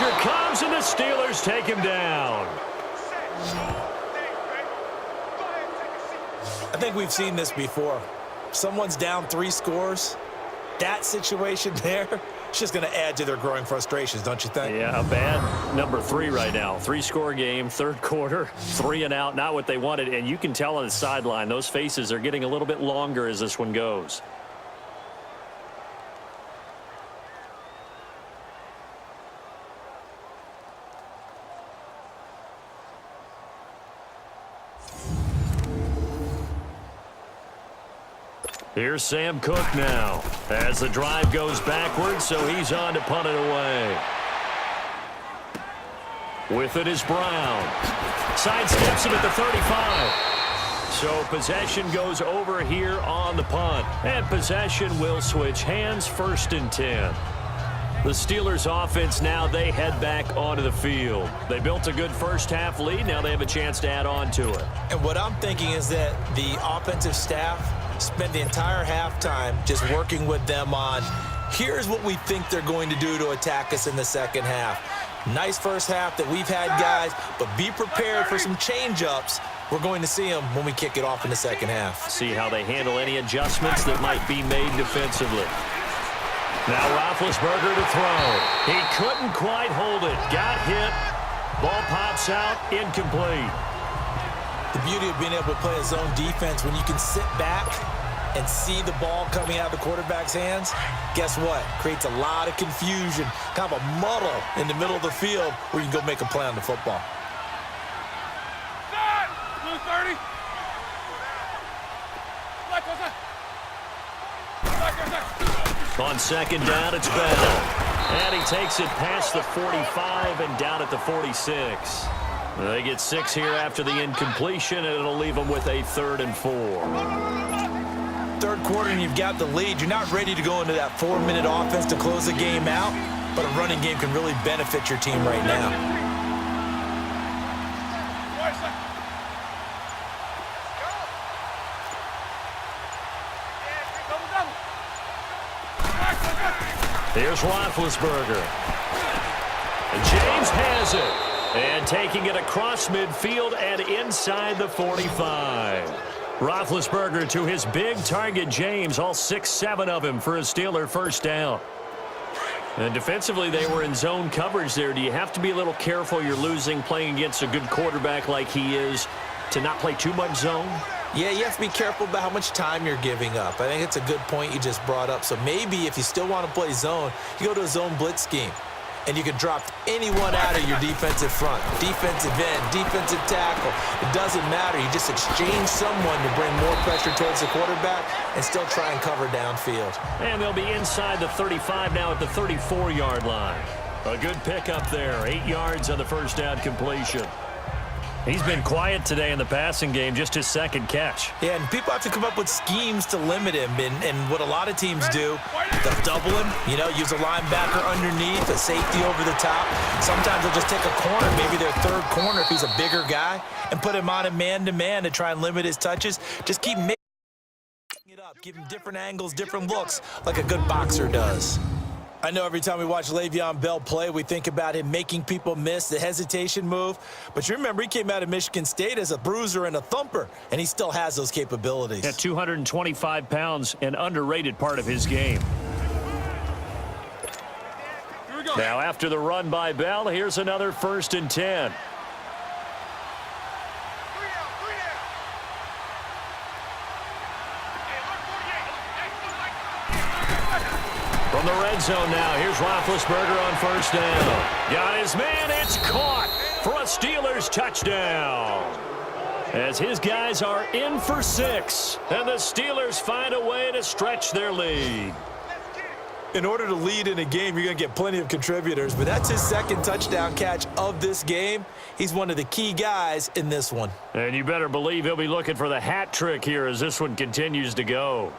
pressure comes, and the Steelers take him down. I think we've seen this before. Someone's down 3 scores. That situation there, it's just going to add to their growing frustrations, don't you think? Yeah, a bad number 3 right now. 3-score game, third quarter, 3 and out, not what they wanted. And you can tell on the sideline, those faces are getting a little bit longer as this one goes. Here's Sam Cook now as the drive goes backwards, so he's on to punt it away. With it is Brown. Sidesteps him at the 35. So possession goes over here on the punt. And possession will switch hands, 1st and 10. The Steelers offense now, they head back onto the field. They built a good first half lead. Now they have a chance to add on to it. And what I'm thinking is that the offensive staff spent the entire halftime just working with them on, here's what we think they're going to do to attack us in the second half. Nice first half that we've had, guys, but be prepared for some change-ups. We're going to see them when we kick it off in the second half. See how they handle any adjustments that might be made defensively. Now Roethlisberger to throw. He couldn't quite hold it. Got hit. Ball pops out. Incomplete. The beauty of being able to play a zone defense when you can sit back and see the ball coming out of the quarterback's hands, guess what? Creates a lot of confusion, kind of a muddle in the middle of the field where you can go make a play on the football. Blue 30. On second down, it's Bell. And he takes it past the 45 and down at the 46. They get 6 here after the incompletion, and it'll leave them with a 3rd and 4. Third quarter, and you've got the lead. You're not ready to go into that 4-minute offense to close the game out, but a running game can really benefit your team right now. Here's Roethlisberger. And James has it. And taking it across midfield and inside the 45. Roethlisberger to his big target, James, all 6-7 of him for a Steeler first down. And defensively, they were in zone coverage there. Do you have to be a little careful you're losing playing against a good quarterback like he is to not play too much zone? Yeah, you have to be careful about how much time you're giving up. I think it's a good point you just brought up. So maybe if you still want to play zone, you go to a zone blitz scheme. And you can drop anyone out of your defensive front, defensive end, defensive tackle. It doesn't matter. You just exchange someone to bring more pressure towards the quarterback and still try and cover downfield. And they'll be inside the 35 now at the 34-yard line. A good pickup there, 8 yards on the first down completion. He's been quiet today in the passing game, just his 2nd catch. Yeah, and people have to come up with schemes to limit him. And what a lot of teams do, they'll double him, use a linebacker underneath, a safety over the top. Sometimes they'll just take a corner, maybe their 3rd corner if he's a bigger guy, and put him on a man-to-man to try and limit his touches. Just keep making it up, give him different angles, different looks, like a good boxer does. I know every time we watch Le'Veon Bell play, we think about him making people miss, the hesitation move. But you remember, he came out of Michigan State as a bruiser and a thumper, and he still has those capabilities. At 225 pounds, an underrated part of his game. Now, after the run by Bell, here's another 1st and 10. From the red zone now, here's Roethlisberger on first down. Got his man, it's caught for a Steelers touchdown. As his guys are in for 6, and the Steelers find a way to stretch their lead. In order to lead in a game, you're going to get plenty of contributors, but that's his 2nd touchdown catch of this game. He's one of the key guys in this one. And you better believe he'll be looking for the hat trick here as this one continues to go.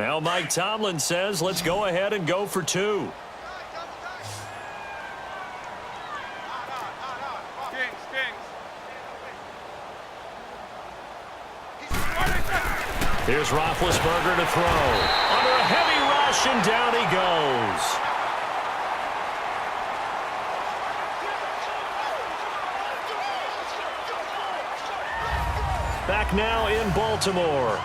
Now Mike Tomlin says, let's go ahead and go for 2. Here's Roethlisberger to throw. Under a heavy rush, and down he goes. Back now in Baltimore,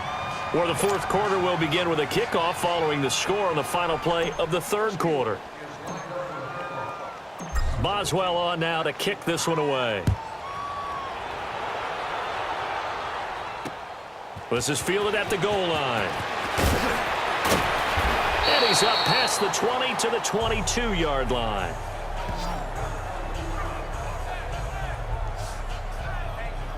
where the fourth quarter will begin with a kickoff following the score on the final play of the third quarter. Boswell on now to kick this one away. This is fielded at the goal line. And he's up past the 20 to the 22-yard line.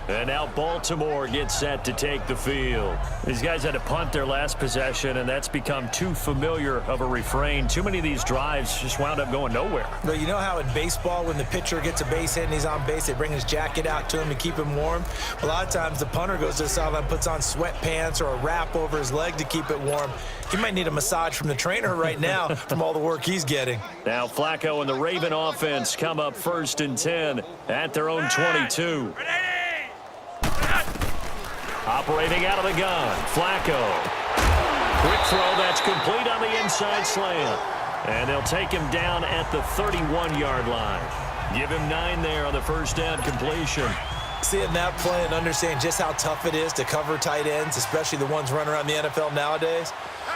And now Baltimore gets set to take the field. These guys had to punt their last possession, and that's become too familiar of a refrain. Too many of these drives just wound up going nowhere. Well, you know how in baseball, when the pitcher gets a base hit and he's on base, they bring his jacket out to him to keep him warm? A lot of times the punter goes to the sideline, puts on sweatpants or a wrap over his leg to keep it warm. He might need a massage from the trainer right now from all the work he's getting. Now Flacco and the Raven offense come up 1st and 10 at their own 22. Operating out of the gun, Flacco. Quick throw that's complete on the inside slant. And they'll take him down at the 31-yard line. Give him 9 there on the first down completion. Seeing that play and understand just how tough it is to cover tight ends, especially the ones running around the NFL nowadays,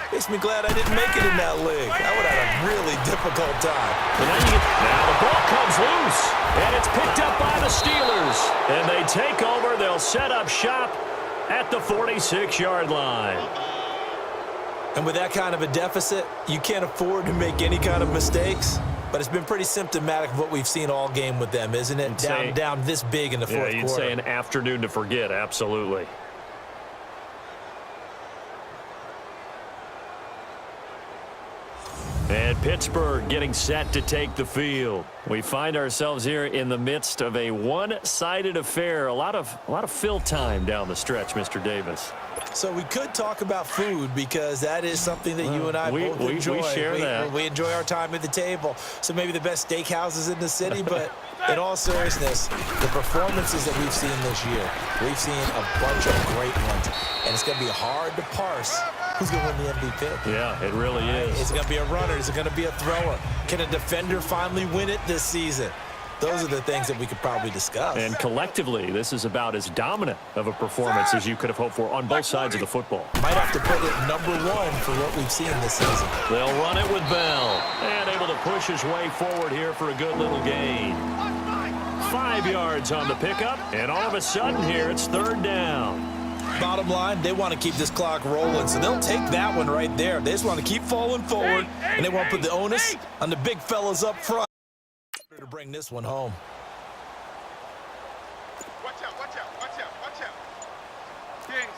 makes me glad I didn't make it in that league. I would have had a really difficult time. Now the ball comes loose, and it's picked up by the Steelers. And they take over. They'll set up shop at the 46-yard line. And with that kind of a deficit, you can't afford to make any kind of mistakes. But it's been pretty symptomatic of what we've seen all game with them, isn't it? Down this big in the fourth quarter. Yeah, you'd say an afternoon to forget, absolutely. And Pittsburgh getting set to take the field. We find ourselves here in the midst of a one-sided affair. A lot of fill time down the stretch, Mr. Davis. So we could talk about food because that is something that you and I both enjoy. We share that. We enjoy our time at the table. So maybe the best steakhouses in the city, but in all seriousness, the performances that we've seen this year, we've seen a bunch of great ones. And it's going to be hard to parse who's going to win the MVP. Yeah, it really is. Is it going to be a runner? Is it going to be a thrower? Can a defender finally win it this season? Those are the things that we could probably discuss. And collectively, this is about as dominant of a performance as you could have hoped for on both sides of the football. Might have to put it #1 for what we've seen this season. They'll run it with Bell. And able to push his way forward here for a good little gain. 5 yards on the pickup. And all of a sudden here, it's 3rd down. Bottom line, they want to keep this clock rolling, so they'll take that one right there. They just want to keep falling forward, and they want to put the onus on the big fellas up front to bring this one home. Watch out, watch out, watch out, watch out. Kings.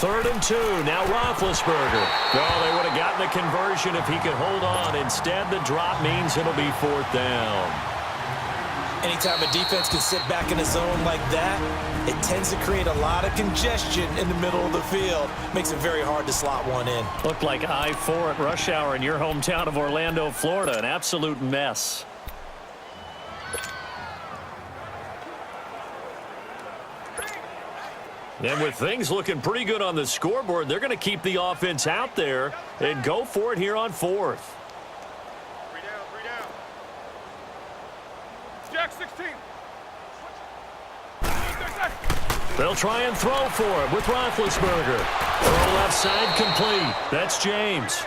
3rd and 2. Now Roethlisberger. Oh, they would have gotten the conversion if he could hold on. Instead, the drop means it'll be 4th down. Anytime a defense can sit back in a zone like that, it tends to create a lot of congestion in the middle of the field. Makes it very hard to slot one in. Looked like I-4 at rush hour in your hometown of Orlando, Florida. An absolute mess. And with things looking pretty good on the scoreboard, they're going to keep the offense out there and go for it here on 4th. 3 down. Jack 16. They'll try and throw for it with Roethlisberger. Throw left side complete. That's James.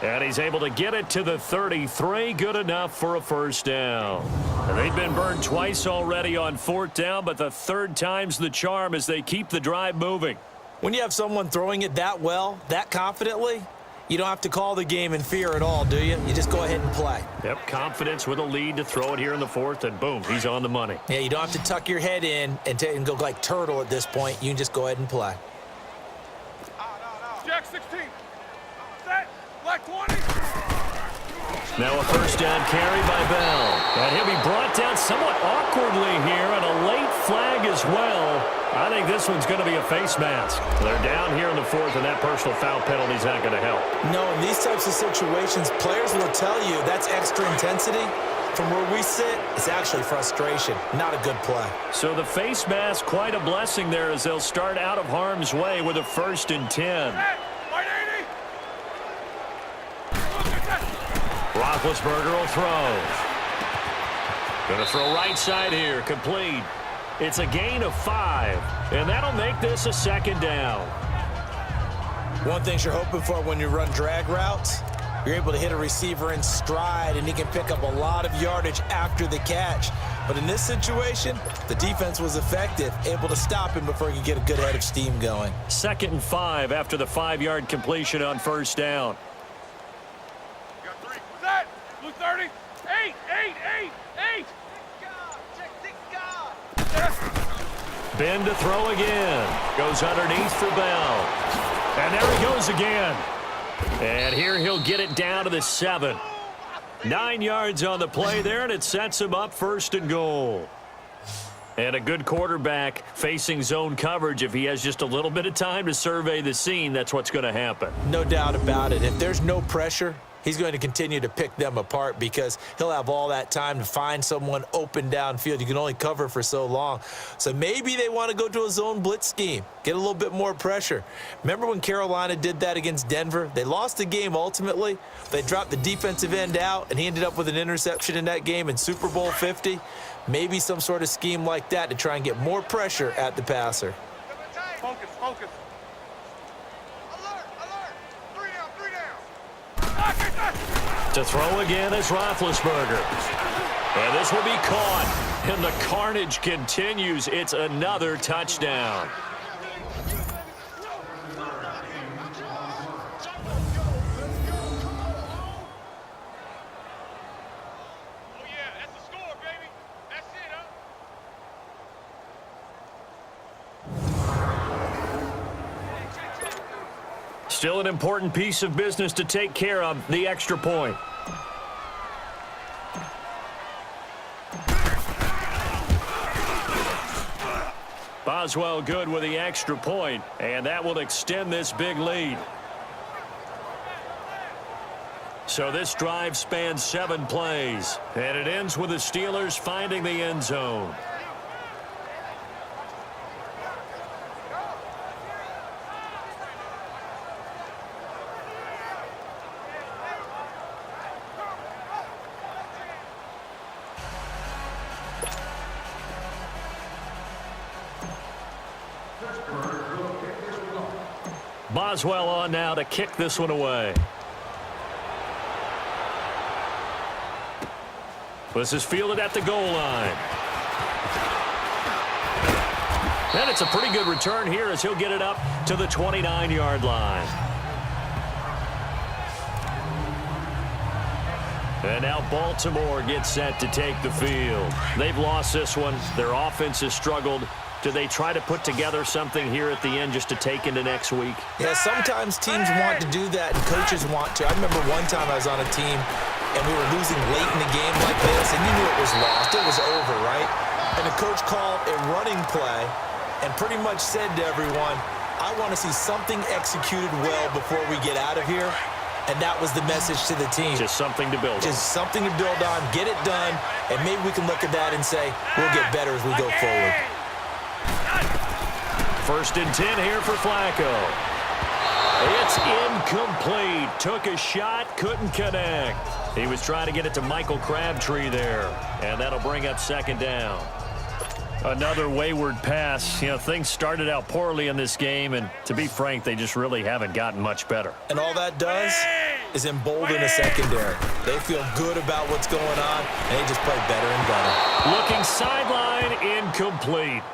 And he's able to get it to the 33. Good enough for a 1st down. And they've been burned twice already on 4th down, but the 3rd time's the charm as they keep the drive moving. When you have someone throwing it that well, that confidently, you don't have to call the game in fear at all, do you? You just go ahead and play. Yep, confidence with a lead to throw it here in the 4th, and boom, he's on the money. Yeah, you don't have to tuck your head in and go like turtle at this point. You can just go ahead and play. Jack 16. Set. Black 20. Now a 1st down carry by Bell. And he'll be brought down somewhat awkwardly here, and a late flag is as well. I think this one's going to be a face mask. They're down here in the fourth, and that personal foul penalty is not going to help. No, in these types of situations, players will tell you that's extra intensity. From where we sit, it's actually frustration. Not a good play. So the face mask, quite a blessing there as they'll start out of harm's way with a 1st and 10. Roethlisberger will throw. Going to throw right side here, complete. It's a gain of 5, and that'll make this a 2nd down. One thing you're hoping for when you run drag routes, you're able to hit a receiver in stride, and he can pick up a lot of yardage after the catch. But in this situation, the defense was effective, able to stop him before he could get a good head of steam going. 2nd and 5 after the 5-yard completion on 1st down. You got 3. What's that? Blue 30. 8. Ben to throw again. Goes underneath for Bell. And there he goes again. And here he'll get it down to the 7. 9 yards on the play there, and it sets him up 1st and goal. And a good quarterback facing zone coverage. If he has just a little bit of time to survey the scene, that's what's going to happen. No doubt about it. If there's no pressure, he's going to continue to pick them apart because he'll have all that time to find someone open downfield. You can only cover for so long. So maybe they want to go to a zone blitz scheme, get a little bit more pressure. Remember when Carolina did that against Denver? They lost the game ultimately. They dropped the defensive end out, and he ended up with an interception in that game in Super Bowl 50. Maybe some sort of scheme like that to try and get more pressure at the passer. Focus. Alert. 3 down. To throw again is Roethlisberger. And this will be caught. And the carnage continues. It's another touchdown. Still an important piece of business to take care of, the extra point. Boswell good with the extra point, and that will extend this big lead. So this drive spans 7 plays, and it ends with the Steelers finding the end zone. Boswell on now to kick this one away. This is fielded at the goal line. And it's a pretty good return here as he'll get it up to the 29-yard line. And now Baltimore gets set to take the field. They've lost this one. Their offense has struggled. Do they try to put together something here at the end just to take into next week? Yeah, sometimes teams want to do that and coaches want to. I remember one time I was on a team and we were losing late in the game like this, and you knew it was lost. It was over, right? And the coach called a running play and pretty much said to everyone, I want to see something executed well before we get out of here. And that was the message to the team. Just something to build on. Just something to build on, get it done, and maybe we can look at that and say, we'll get better as we go forward. 1st and 10 here for Flacco. It's incomplete. Took a shot, couldn't connect. He was trying to get it to Michael Crabtree there, and that'll bring up 2nd down. Another wayward pass. You know, things started out poorly in this game, and to be frank, they just really haven't gotten much better. And all that does is embolden the secondary. They feel good about what's going on, and they just play better and better. Looking sideline, incomplete.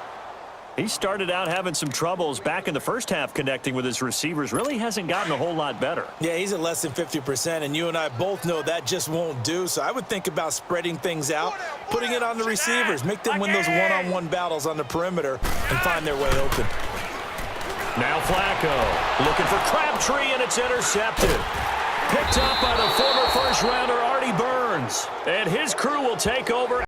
He started out having some troubles back in the first half connecting with his receivers. Really hasn't gotten a whole lot better. Yeah, he's at less than 50%, and you and I both know that just won't do. So I would think about spreading things out, putting it on the receivers, make them win those one-on-one battles on the perimeter and find their way open. Now Flacco looking for Crabtree, and it's intercepted. Picked up by the former first-rounder Artie Burns. And his crew will take over.